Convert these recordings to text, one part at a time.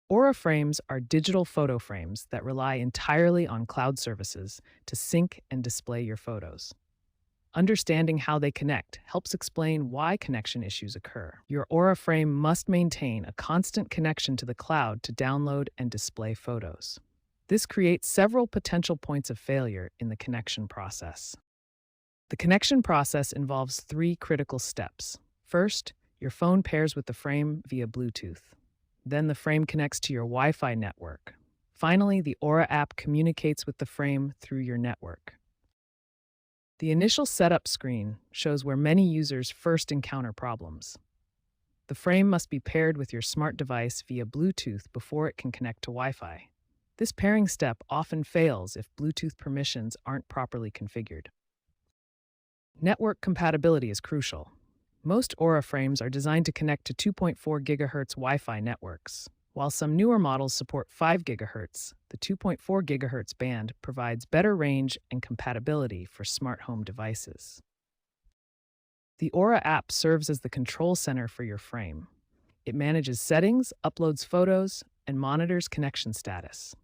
Aura frames are digital photo frames that rely entirely on cloud services to sync and display your photos. Understanding how they connect helps explain why connection issues occur. Your Aura frame must maintain a constant connection to the cloud to download and display photos. This creates several potential points of failure in the connection process. The connection process involves three critical steps. First, your phone pairs with the frame via Bluetooth. Then the frame connects to your Wi-Fi network. Finally, the Aura app communicates with the frame through your network. The initial setup screen shows where many users first encounter problems. The frame must be paired with your smart device via Bluetooth before it can connect to Wi-Fi. This pairing step often fails if Bluetooth permissions aren't properly configured. Network compatibility is crucial. Most Aura frames are designed to connect to 2.4 GHz Wi-Fi networks. While some newer models support 5 GHz, the 2.4 GHz band provides better range and compatibility for smart home devices. The Aura app serves as the control center for your frame. It manages settings, uploads photos, and monitors connection status.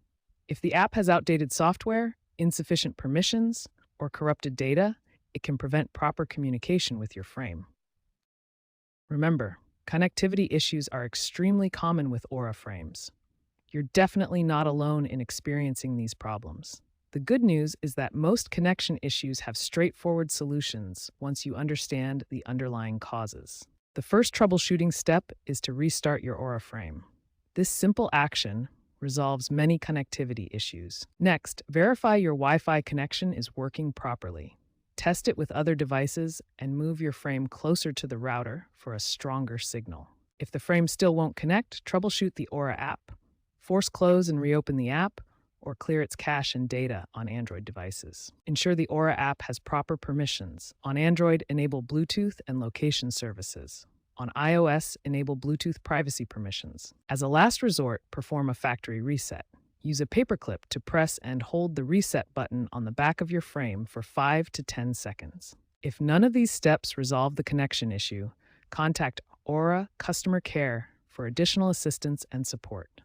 If the app has outdated software, insufficient permissions, or corrupted data, it can prevent proper communication with your frame. Remember, connectivity issues are extremely common with Aura frames. You're definitely not alone in experiencing these problems. The good news is that most connection issues have straightforward solutions once you understand the underlying causes. The first troubleshooting step is to restart your Aura frame. This simple action resolves many connectivity issues. Next, verify your Wi-Fi connection is working properly. Test it with other devices and move your frame closer to the router for a stronger signal. If the frame still won't connect, troubleshoot the Aura app. Force close and reopen the app, or clear its cache and data on Android devices. Ensure the Aura app has proper permissions. On Android, enable Bluetooth and location services. On iOS, enable Bluetooth privacy permissions. As a last resort, perform a factory reset. Use a paperclip to press and hold the reset button on the back of your frame for 5 to 10 seconds. If none of these steps resolve the connection issue, contact Aura Customer Care for additional assistance and support.